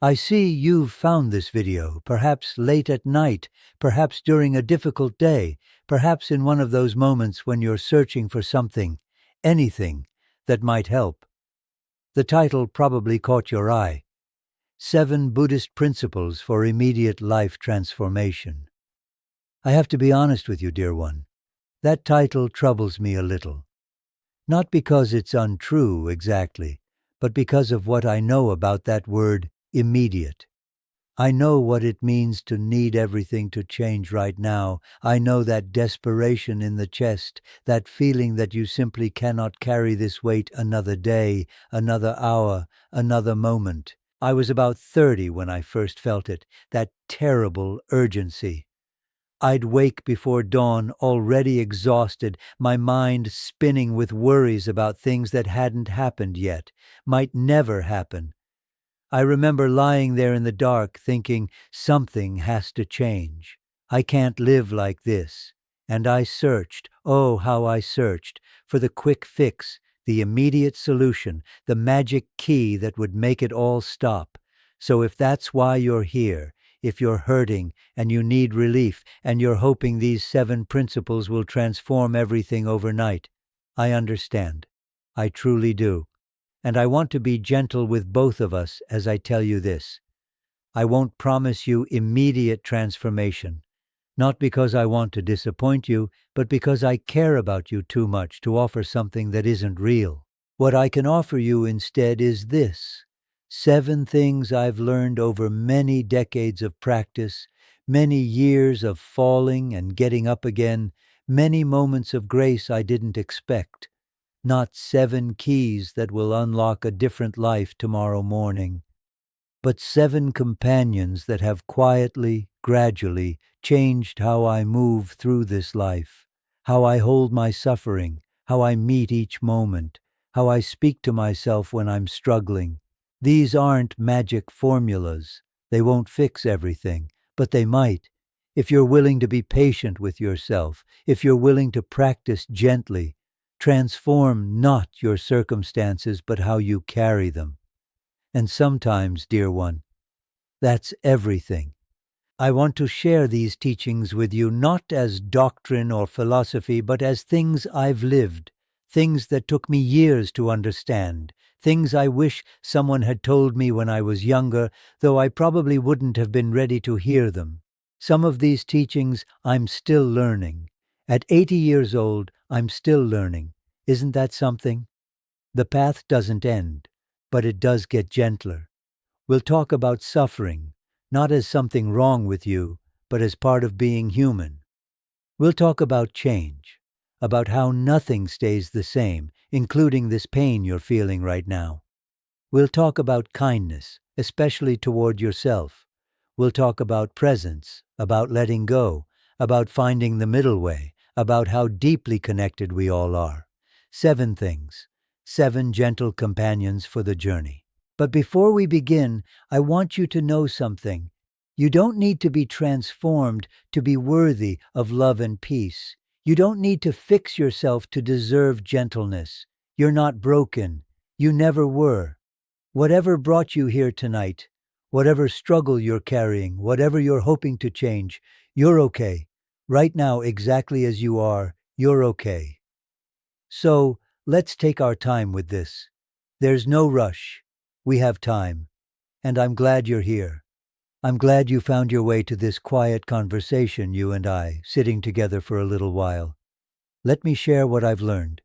I see you've found this video, perhaps late at night, perhaps during a difficult day, perhaps in one of those moments when you're searching for something, anything, that might help. The title probably caught your eye: 7 Buddhist Principles for Immediate Life Transformation. I have to be honest with you, dear one. That title troubles me a little. Not because it's untrue exactly, but because of what I know about that word, immediate. I know what it means to need everything to change right now. I know that desperation in the chest, that feeling that you simply cannot carry this weight another day, another hour, another moment. I was about 30 when I first felt it, that terrible urgency. I'd wake before dawn, already exhausted, my mind spinning with worries about things that hadn't happened yet, might never happen. I remember lying there in the dark thinking, something has to change. I can't live like this. And I searched, oh how I searched, for the quick fix, the immediate solution, the magic key that would make it all stop. So if that's why you're here, if you're hurting and you need relief and you're hoping these 7 principles will transform everything overnight, I understand. I truly do. And I want to be gentle with both of us as I tell you this. I won't promise you immediate transformation, not because I want to disappoint you, but because I care about you too much to offer something that isn't real. What I can offer you instead is this: 7 things I've learned over many decades of practice, many years of falling and getting up again, many moments of grace I didn't expect. Not 7 keys that will unlock a different life tomorrow morning, but 7 companions that have quietly, gradually changed how I move through this life, how I hold my suffering, how I meet each moment, how I speak to myself when I'm struggling. These aren't magic formulas. They won't fix everything, but they might. If you're willing to be patient with yourself, if you're willing to practice gently, transform not your circumstances, but how you carry them. And sometimes, dear one, that's everything. I want to share these teachings with you not as doctrine or philosophy, but as things I've lived, things that took me years to understand, things I wish someone had told me when I was younger, though I probably wouldn't have been ready to hear them. Some of these teachings I'm still learning. At 80 years old, I'm still learning. Isn't that something? The path doesn't end, but it does get gentler. We'll talk about suffering, not as something wrong with you, but as part of being human. We'll talk about change, about how nothing stays the same, including this pain you're feeling right now. We'll talk about kindness, especially toward yourself. We'll talk about presence, about letting go, about finding the middle way, about how deeply connected we all are. 7 things, 7 gentle companions for the journey. But before we begin, I want you to know something. You don't need to be transformed to be worthy of love and peace. You don't need to fix yourself to deserve gentleness. You're not broken. You never were. Whatever brought you here tonight, whatever struggle you're carrying, whatever you're hoping to change, you're okay. Right now, exactly as you are, you're okay. So, let's take our time with this. There's no rush. We have time. And I'm glad you're here. I'm glad you found your way to this quiet conversation, you and I, sitting together for a little while. Let me share what I've learned.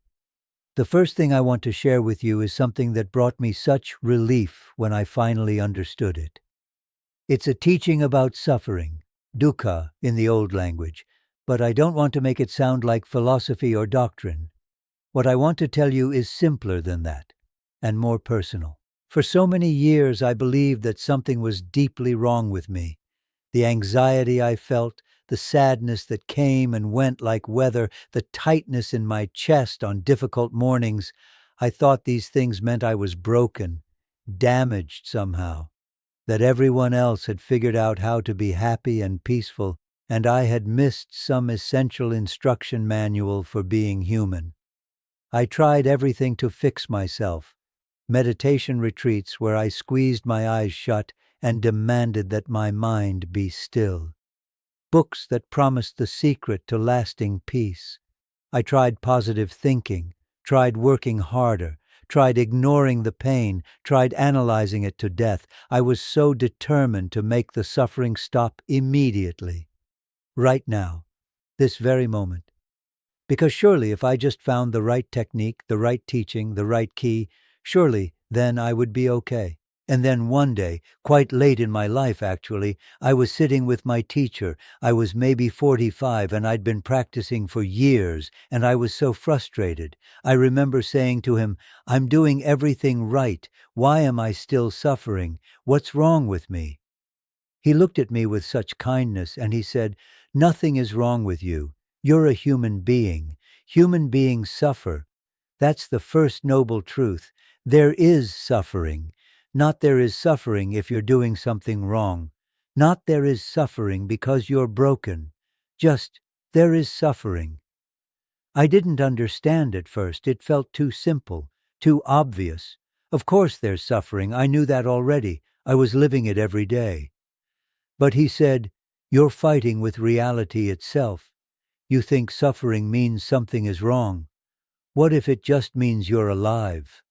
The first thing I want to share with you is something that brought me such relief when I finally understood it. It's a teaching about suffering, dukkha in the old language, but I don't want to make it sound like philosophy or doctrine. What I want to tell you is simpler than that, and more personal. For so many years I believed that something was deeply wrong with me. The anxiety I felt, the sadness that came and went like weather, the tightness in my chest on difficult mornings, I thought these things meant I was broken, damaged somehow, that everyone else had figured out how to be happy and peaceful, and I had missed some essential instruction manual for being human. I tried everything to fix myself. Meditation retreats where I squeezed my eyes shut and demanded that my mind be still. Books that promised the secret to lasting peace. I tried positive thinking, tried working harder, tried ignoring the pain, tried analyzing it to death. I was so determined to make the suffering stop immediately. Right now, this very moment. Because surely if I just found the right technique, the right teaching, the right key, surely then I would be okay. And then one day, quite late in my life actually, I was sitting with my teacher. I was maybe 45 and I'd been practicing for years, and I was so frustrated. I remember saying to him, "I'm doing everything right. Why am I still suffering? What's wrong with me?" He looked at me with such kindness and he said, "Nothing is wrong with you. You're a human being. Human beings suffer. That's the first noble truth. There is suffering. Not there is suffering if you're doing something wrong. Not there is suffering because you're broken. Just there is suffering." I didn't understand at first. It felt too simple, too obvious. Of course there's suffering. I knew that already. I was living it every day. But he said, "You're fighting with reality itself. You think suffering means something is wrong. What if it just means you're alive?"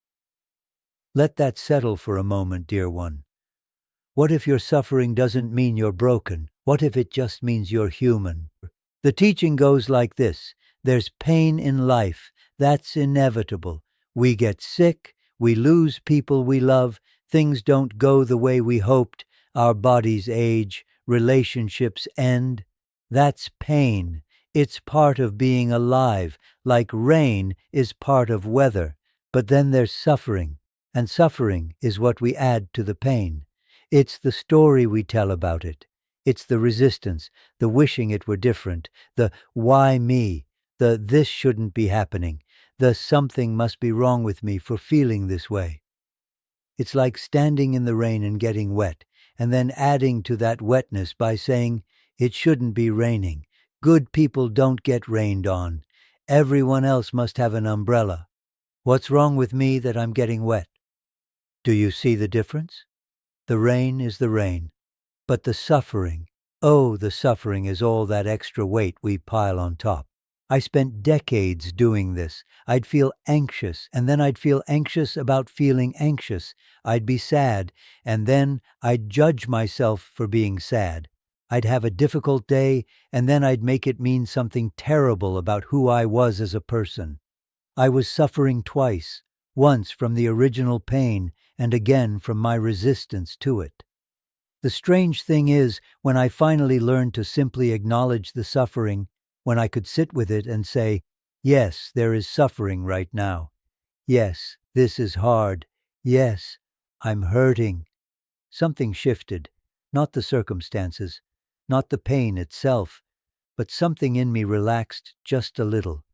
Let that settle for a moment, dear one. What if your suffering doesn't mean you're broken? What if it just means you're human? The teaching goes like this: there's pain in life. That's inevitable. We get sick, we lose people we love, things don't go the way we hoped, our bodies age, relationships end. That's pain. It's part of being alive, like rain is part of weather. But then there's suffering, and suffering is what we add to the pain. It's the story we tell about it. It's the resistance, the wishing it were different, the "why me?" the "this shouldn't be happening," the "something must be wrong with me for feeling this way." It's like standing in the rain and getting wet, and then adding to that wetness by saying, "It shouldn't be raining. Good people don't get rained on. Everyone else must have an umbrella. What's wrong with me that I'm getting wet?" Do you see the difference? The rain is the rain. But the suffering, oh, the suffering is all that extra weight we pile on top. I spent decades doing this. I'd feel anxious, and then I'd feel anxious about feeling anxious. I'd be sad, and then I'd judge myself for being sad. I'd have a difficult day, and then I'd make it mean something terrible about who I was as a person. I was suffering twice, once from the original pain, and again from my resistance to it. The strange thing is, when I finally learned to simply acknowledge the suffering, when I could sit with it and say, "Yes, there is suffering right now. Yes, this is hard. Yes, I'm hurting." Something shifted, not the circumstances, not the pain itself, but something in me relaxed just a little.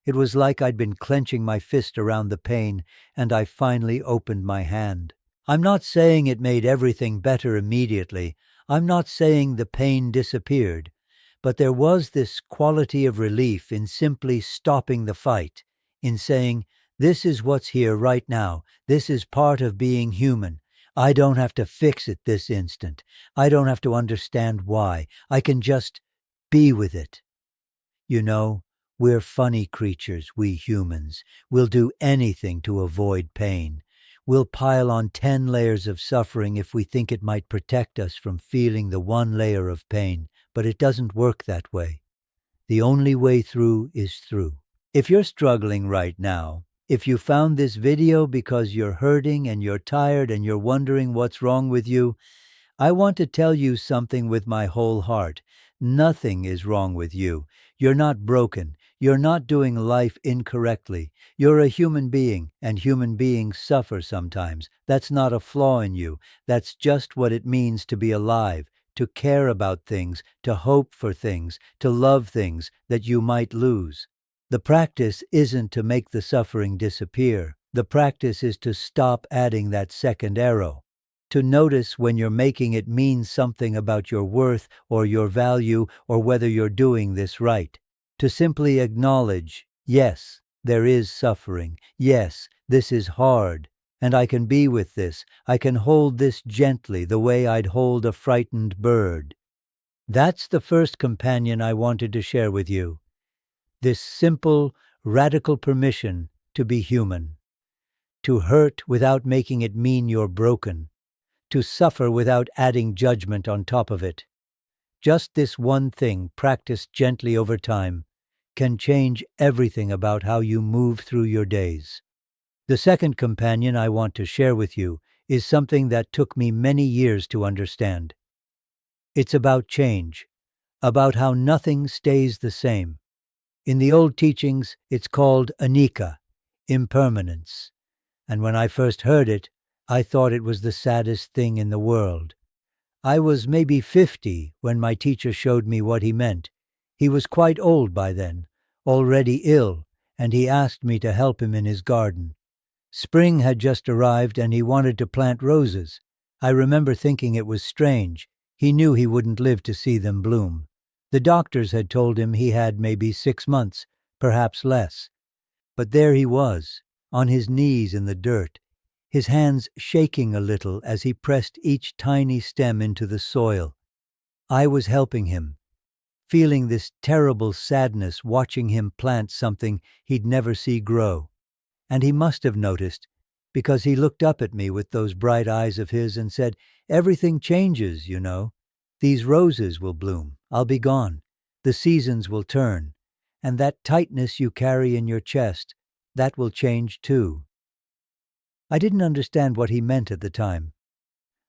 It was like I'd been clenching my fist around the pain, and I finally opened my hand. I'm not saying it made everything better immediately. I'm not saying the pain disappeared. But there was this quality of relief in simply stopping the fight, in saying, "This is what's here right now. This is part of being human. I don't have to fix it this instant. I don't have to understand why. I can just be with it." You know, we're funny creatures, we humans. We'll do anything to avoid pain. We'll pile on 10 layers of suffering if we think it might protect us from feeling the one layer of pain, but it doesn't work that way. The only way through is through. If you're struggling right now, if you found this video because you're hurting and you're tired and you're wondering what's wrong with you, I want to tell you something with my whole heart. Nothing is wrong with you. You're not broken. You're not doing life incorrectly. You're a human being, and human beings suffer sometimes. That's not a flaw in you. That's just what it means to be alive, to care about things, to hope for things, to love things that you might lose. The practice isn't to make the suffering disappear. The practice is to stop adding that second arrow. To notice when you're making it mean something about your worth or your value or whether you're doing this right. To simply acknowledge, yes, there is suffering. Yes, this is hard. and I can be with this. I can hold this gently, the way I'd hold a frightened bird. That's the first companion I wanted to share with you. This simple, radical permission to be human. To hurt without making it mean you're broken. To suffer without adding judgment on top of it. Just this one thing, practiced gently over time, can change everything about how you move through your days. The second companion I want to share with you is something that took me many years to understand. It's about change, about how nothing stays the same. In the old teachings, it's called anicca, impermanence. And when I first heard it, I thought it was the saddest thing in the world. I was maybe 50 when my teacher showed me what he meant. He was quite old by then, already ill, and he asked me to help him in his garden. Spring had just arrived and he wanted to plant roses. I remember thinking it was strange. He knew he wouldn't live to see them bloom. The doctors had told him he had maybe 6 months, perhaps less. But there he was, on his knees in the dirt, his hands shaking a little as he pressed each tiny stem into the soil. I was helping him, feeling this terrible sadness watching him plant something he'd never see grow. And he must have noticed, because he looked up at me with those bright eyes of his and said, "Everything changes, you know. These roses will bloom. I'll be gone. The seasons will turn. And that tightness you carry in your chest, that will change too." I didn't understand what he meant at the time.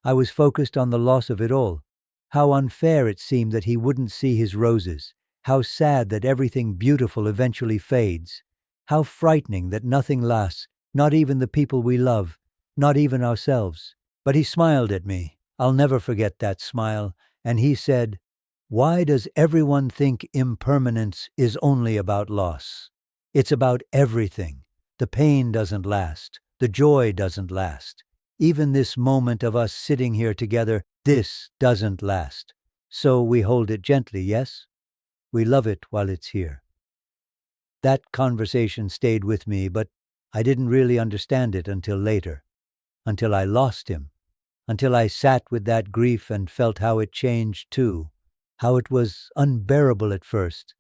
I was focused on the loss of it all. How unfair it seemed that he wouldn't see his roses. How sad that everything beautiful eventually fades. How frightening that nothing lasts, not even the people we love, not even ourselves. But he smiled at me. I'll never forget that smile. And he said, "Why does everyone think impermanence is only about loss? It's about everything. The pain doesn't last. The joy doesn't last. Even this moment of us sitting here together, this doesn't last. So we hold it gently, yes? We love it while it's here." That conversation stayed with me, but I didn't really understand it until later, until I lost him, until I sat with that grief and felt how it changed too, how it was unbearable at first,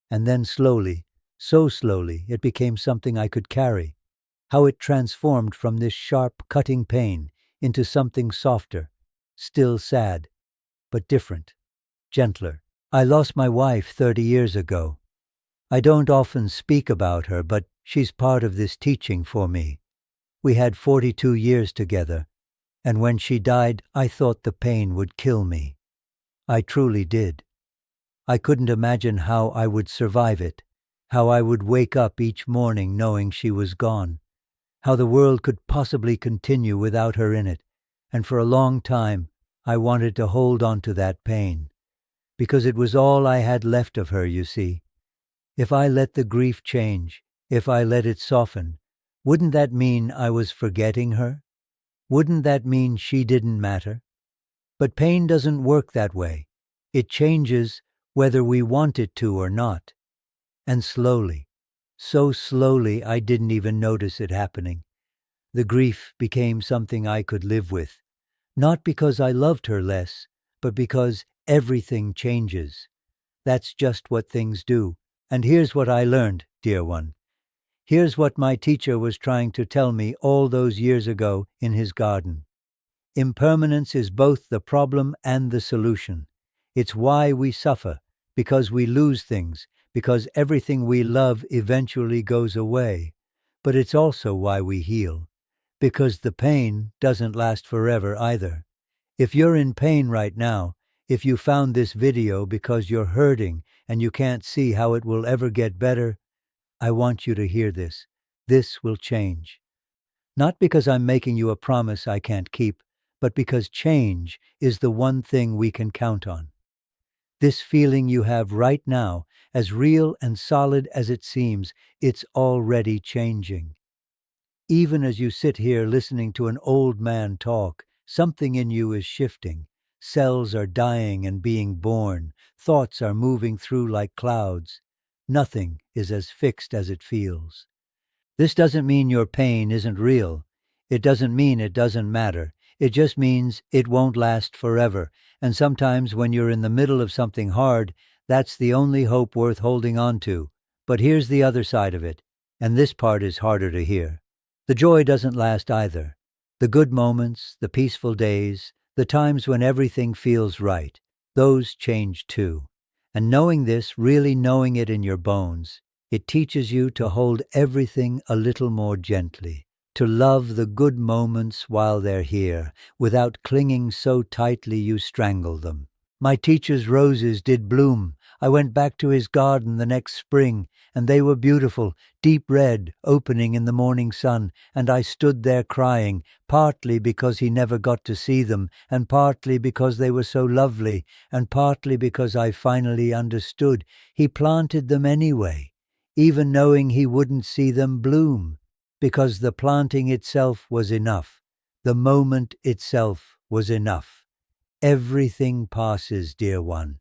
and then slowly, so slowly, it became something I could carry, how it transformed from this sharp, cutting pain into something softer, still sad, but different, gentler. I lost my wife 30 years ago. I don't often speak about her, but she's part of this teaching for me. We had 42 years together, and when she died, I thought the pain would kill me. I truly did. I couldn't imagine how I would survive it, how I would wake up each morning knowing she was gone, how the world could possibly continue without her in it, and for a long time I wanted to hold on to that pain, because it was all I had left of her, you see. If I let the grief change, if I let it soften, wouldn't that mean I was forgetting her? Wouldn't that mean she didn't matter? But pain doesn't work that way. It changes whether we want it to or not. And slowly, so slowly I didn't even notice it happening. The grief became something I could live with, not because I loved her less, but because everything changes. That's just what things do. And here's what I learned, dear one. Here's what my teacher was trying to tell me all those years ago in his garden. Impermanence is both the problem and the solution. It's why we suffer, because we lose things, because everything we love eventually goes away. But it's also why we heal, because the pain doesn't last forever either. If you're in pain right now, if you found this video because you're hurting and you can't see how it will ever get better, I want you to hear this. This will change. Not because I'm making you a promise I can't keep, but because change is the one thing we can count on. This feeling you have right now, as real and solid as it seems, it's already changing. Even as you sit here listening to an old man talk, something in you is shifting. Cells are dying and being born. Thoughts are moving through like clouds. Nothing is as fixed as it feels. This doesn't mean your pain isn't real. It doesn't mean it doesn't matter. It just means it won't last forever. And sometimes when you're in the middle of something hard, that's the only hope worth holding on to. But here's the other side of it, and this part is harder to hear. The joy doesn't last either. The good moments, the peaceful days, the times when everything feels right, those change too. And knowing this, really knowing it in your bones, it teaches you to hold everything a little more gently, to love the good moments while they're here, without clinging so tightly you strangle them. My teacher's roses did bloom. I went back to his garden the next spring, and they were beautiful, deep red, opening in the morning sun, and I stood there crying, partly because he never got to see them, and partly because they were so lovely, and partly because I finally understood. He planted them anyway, even knowing he wouldn't see them bloom, because the planting itself was enough. The moment itself was enough. Everything passes, dear one.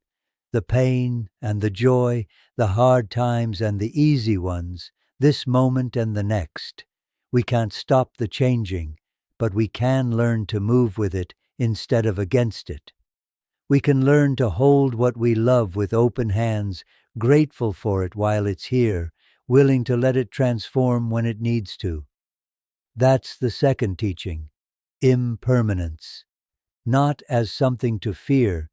The pain and the joy, the hard times and the easy ones, this moment and the next. We can't stop the changing, but we can learn to move with it instead of against it. We can learn to hold what we love with open hands, grateful for it while it's here, willing to let it transform when it needs to. That's the second teaching, impermanence. Not as something to fear,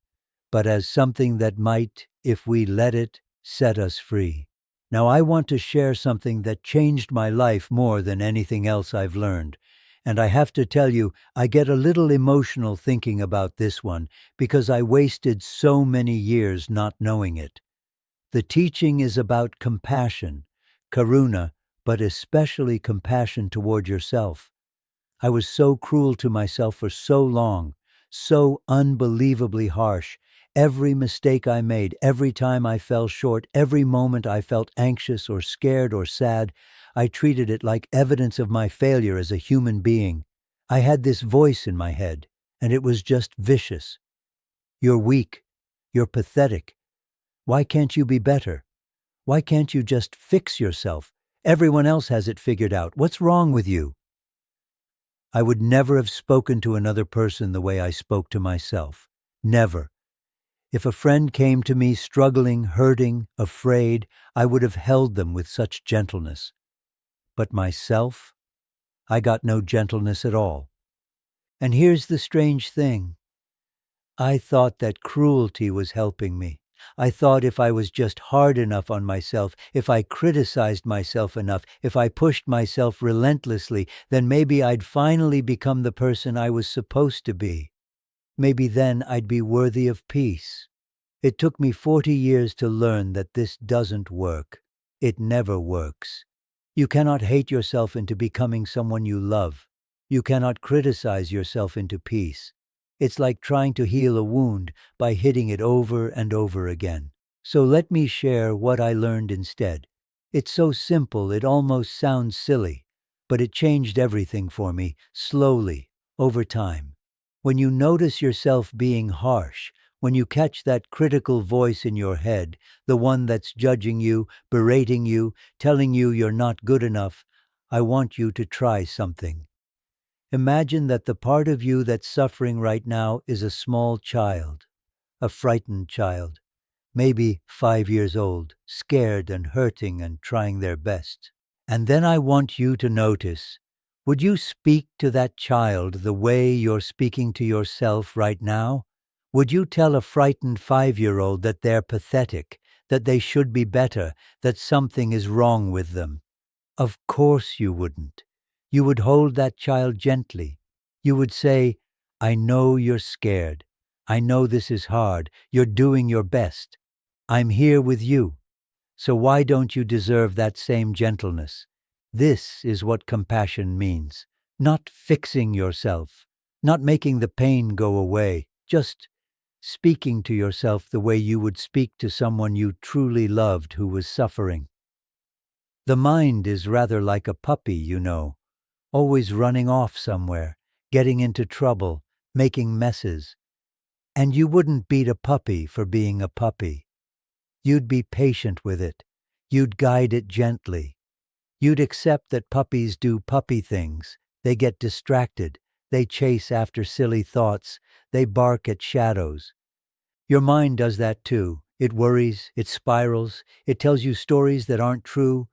but as something that might, if we let it, set us free. Now I want to share something that changed my life more than anything else I've learned. And I have to tell you, I get a little emotional thinking about this one because I wasted so many years not knowing it. The teaching is about compassion, karuna, but especially compassion toward yourself. I was so cruel to myself for so long, so unbelievably harsh. Every mistake I made, every time I fell short, every moment I felt anxious or scared or sad, I treated it like evidence of my failure as a human being. I had this voice in my head, and it was just vicious. You're weak. You're pathetic. Why can't you be better? Why can't you just fix yourself? Everyone else has it figured out. What's wrong with you? I would never have spoken to another person the way I spoke to myself. Never. If a friend came to me struggling, hurting, afraid, I would have held them with such gentleness. But myself, I got no gentleness at all. And here's the strange thing. I thought that cruelty was helping me. I thought if I was just hard enough on myself, if I criticized myself enough, if I pushed myself relentlessly, then maybe I'd finally become the person I was supposed to be. Maybe then I'd be worthy of peace. It took me 40 years to learn that this doesn't work. It never works. You cannot hate yourself into becoming someone you love. You cannot criticize yourself into peace. It's like trying to heal a wound by hitting it over and over again. So let me share what I learned instead. It's so simple it almost sounds silly, but it changed everything for me, slowly, over time. When you notice yourself being harsh, when you catch that critical voice in your head, the one that's judging you, berating you, telling you you're not good enough, I want you to try something. Imagine that the part of you that's suffering right now is a small child, a frightened child, maybe 5 years old, scared and hurting and trying their best. And then I want you to notice, would you speak to that child the way you're speaking to yourself right now? Would you tell a frightened 5-year-old that they're pathetic, that they should be better, that something is wrong with them? Of course you wouldn't. You would hold that child gently. You would say, I know you're scared. I know this is hard. You're doing your best. I'm here with you. So why don't you deserve that same gentleness? This is what compassion means. Not fixing yourself, not making the pain go away, just speaking to yourself the way you would speak to someone you truly loved who was suffering. The mind is rather like a puppy, you know, always running off somewhere, getting into trouble, making messes. And you wouldn't beat a puppy for being a puppy. You'd be patient with it. You'd guide it gently. You'd accept that puppies do puppy things. They get distracted. They chase after silly thoughts. They bark at shadows. Your mind does that too. It worries, it spirals, it tells you stories that aren't true.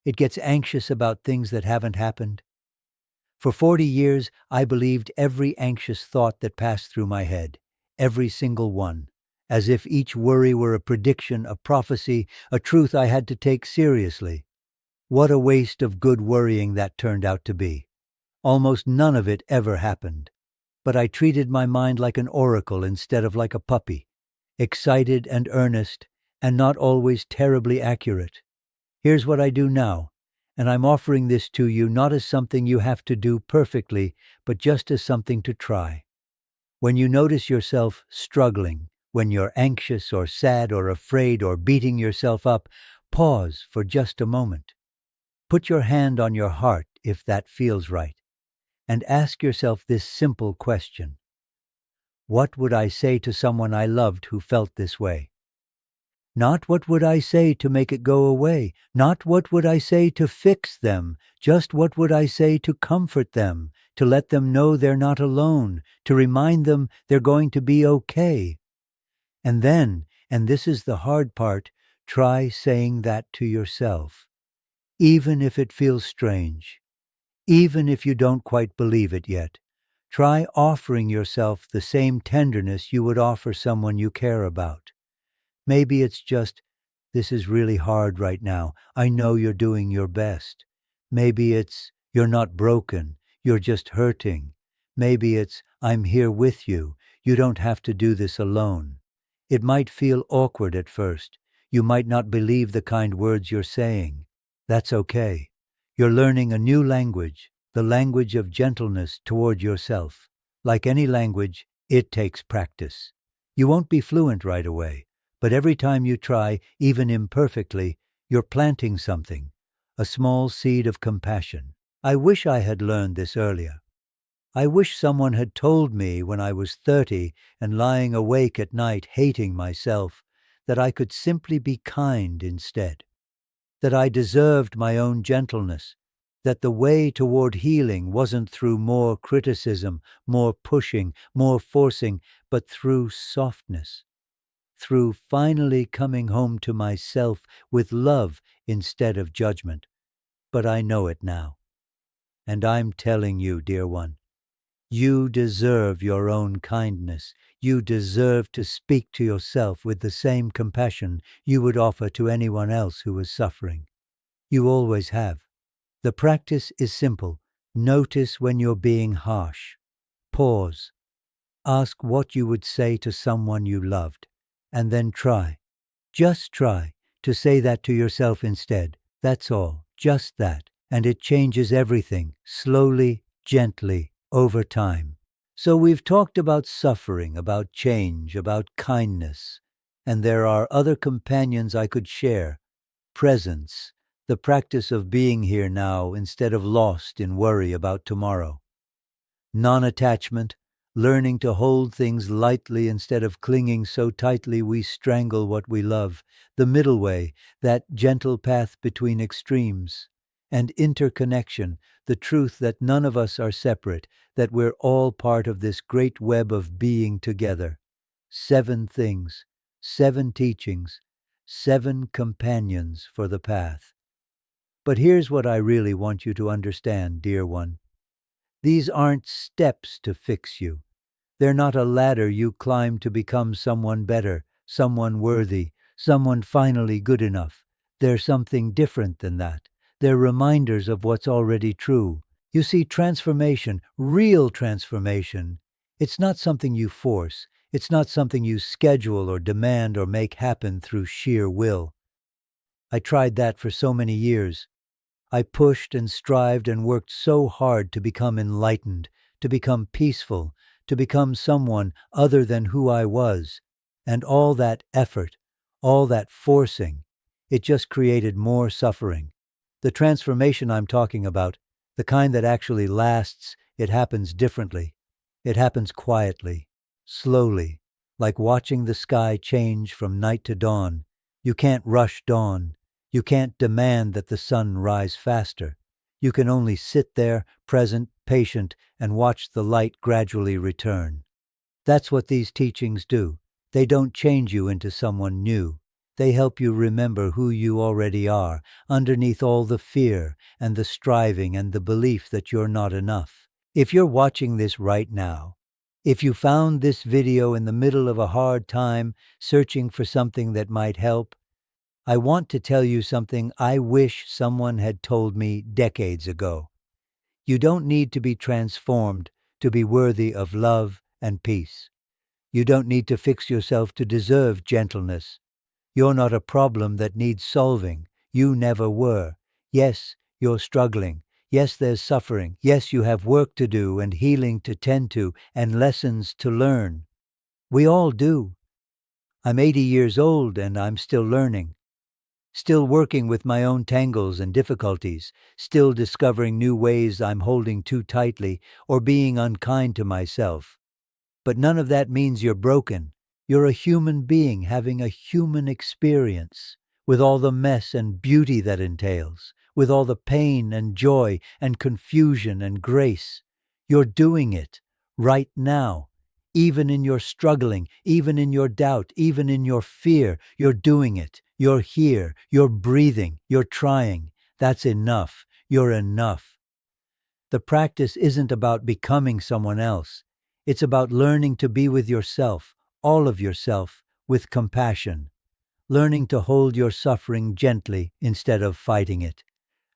It gets anxious about things that haven't happened. For 40 years, I believed every anxious thought that passed through my head, every single one, as if each worry were a prediction, a prophecy, a truth I had to take seriously. What a waste of good worrying that turned out to be. Almost none of it ever happened. But I treated my mind like an oracle instead of like a puppy, excited and earnest, and not always terribly accurate. Here's what I do now, and I'm offering this to you not as something you have to do perfectly, but just as something to try. When you notice yourself struggling, when you're anxious or sad or afraid or beating yourself up, pause for just a moment. Put your hand on your heart if that feels right, and ask yourself this simple question. What would I say to someone I loved who felt this way? Not what would I say to make it go away, not what would I say to fix them, just what would I say to comfort them, to let them know they're not alone, to remind them they're going to be okay. And then, and this is the hard part, try saying that to yourself. Even if it feels strange, even if you don't quite believe it yet, try offering yourself the same tenderness you would offer someone you care about. Maybe it's just, this is really hard right now. I know you're doing your best. Maybe it's, you're not broken. You're just hurting. Maybe it's, I'm here with you. You don't have to do this alone. It might feel awkward at first. You might not believe the kind words you're saying. That's okay. You're learning a new language, the language of gentleness toward yourself. Like any language, it takes practice. You won't be fluent right away. But every time you try, even imperfectly, you're planting something, a small seed of compassion. I wish I had learned this earlier. I wish someone had told me when I was 30 and lying awake at night hating myself that I could simply be kind instead, that I deserved my own gentleness, that the way toward healing wasn't through more criticism, more pushing, more forcing, but through softness. Through finally coming home to myself with love instead of judgment. But I know it now. And I'm telling you, dear one, you deserve your own kindness. You deserve to speak to yourself with the same compassion you would offer to anyone else who is suffering. You always have. The practice is simple. Notice when you're being harsh. Pause. Ask what you would say to someone you loved, and then try. Just try to say that to yourself instead. That's all, just that. And it changes everything, slowly, gently, over time. So we've talked about suffering, about change, about kindness. And there are other companions I could share. Presence, the practice of being here now instead of lost in worry about tomorrow. Non-attachment, learning to hold things lightly instead of clinging so tightly we strangle what we love, the middle way, that gentle path between extremes, and interconnection, the truth that none of us are separate, that we're all part of this great web of being together. 7 things, 7 teachings, 7 companions for the path. But here's what I really want you to understand, dear one. These aren't steps to fix you. They're not a ladder you climb to become someone better, someone worthy, someone finally good enough. They're something different than that. They're reminders of what's already true. You see, transformation, real transformation, it's not something you force. It's not something you schedule or demand or make happen through sheer will. I tried that for so many years. I pushed and strived and worked so hard to become enlightened, to become peaceful, to become someone other than who I was. And all that effort, all that forcing, it just created more suffering. The transformation I'm talking about, the kind that actually lasts, it happens differently. It happens quietly, slowly, like watching the sky change from night to dawn. You can't rush dawn. You can't demand that the sun rise faster. You can only sit there, present, patient, and watch the light gradually return. That's what these teachings do. They don't change you into someone new. They help you remember who you already are, underneath all the fear and the striving and the belief that you're not enough. If you're watching this right now, if you found this video in the middle of a hard time, searching for something that might help, I want to tell you something I wish someone had told me decades ago. You don't need to be transformed to be worthy of love and peace. You don't need to fix yourself to deserve gentleness. You're not a problem that needs solving. You never were. Yes, you're struggling. Yes, there's suffering. Yes, you have work to do and healing to tend to and lessons to learn. We all do. I'm 80 years old and I'm still learning. Still working with my own tangles and difficulties, still discovering new ways I'm holding too tightly or being unkind to myself. But none of that means you're broken. You're a human being having a human experience, with all the mess and beauty that entails, with all the pain and joy and confusion and grace. You're doing it right now. Even in your struggling, even in your doubt, even in your fear, you're doing it. You're here. You're breathing. You're trying. That's enough. You're enough. The practice isn't about becoming someone else. It's about learning to be with yourself, all of yourself, with compassion. Learning to hold your suffering gently instead of fighting it.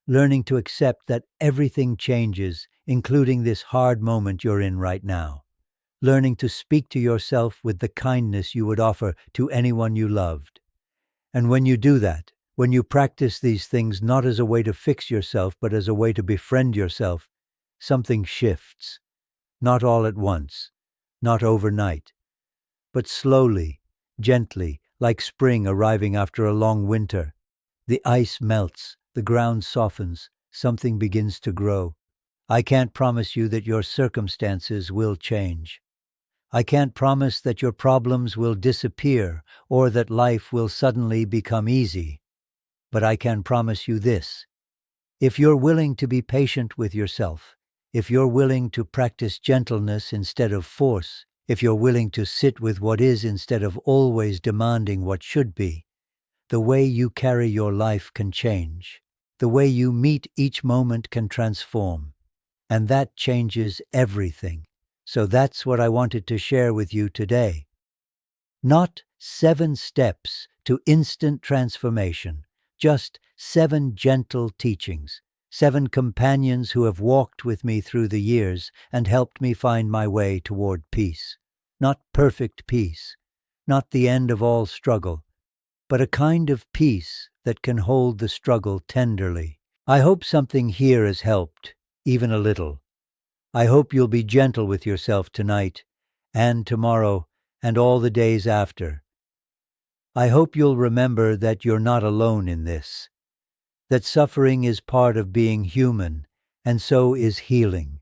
Learning to accept that everything changes, including this hard moment you're in right now. Learning to speak to yourself with the kindness you would offer to anyone you loved. And when you do that, when you practice these things not as a way to fix yourself but as a way to befriend yourself, something shifts. Not all at once, not overnight, but slowly, gently, like spring arriving after a long winter. The ice melts, the ground softens, something begins to grow. I can't promise you that your circumstances will change. I can't promise that your problems will disappear or that life will suddenly become easy. But I can promise you this. If you're willing to be patient with yourself, if you're willing to practice gentleness instead of force, if you're willing to sit with what is instead of always demanding what should be, the way you carry your life can change. The way you meet each moment can transform. And that changes everything. So that's what I wanted to share with you today. Not 7 steps to instant transformation, just 7 gentle teachings, 7 companions who have walked with me through the years and helped me find my way toward peace. Not perfect peace, not the end of all struggle, but a kind of peace that can hold the struggle tenderly. I hope something here has helped, even a little. I hope you'll be gentle with yourself tonight, and tomorrow, and all the days after. I hope you'll remember that you're not alone in this, that suffering is part of being human, and so is healing,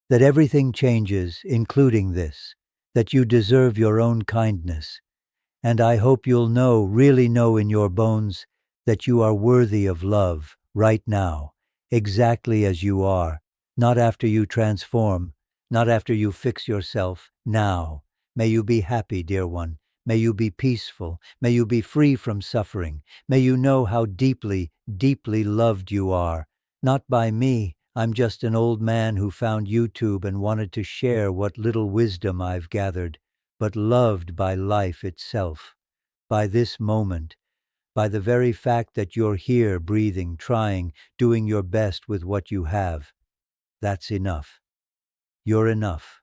that everything changes, including this, that you deserve your own kindness, and I hope you'll know, really know in your bones, that you are worthy of love right now, exactly as you are, not after you transform, not after you fix yourself, now. May you be happy, dear one. May you be peaceful. May you be free from suffering. May you know how deeply, deeply loved you are. Not by me. I'm just an old man who found YouTube and wanted to share what little wisdom I've gathered, but loved by life itself, by this moment, by the very fact that you're here breathing, trying, doing your best with what you have. That's enough. You're enough.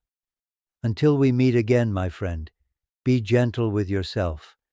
Until we meet again, my friend, be gentle with yourself.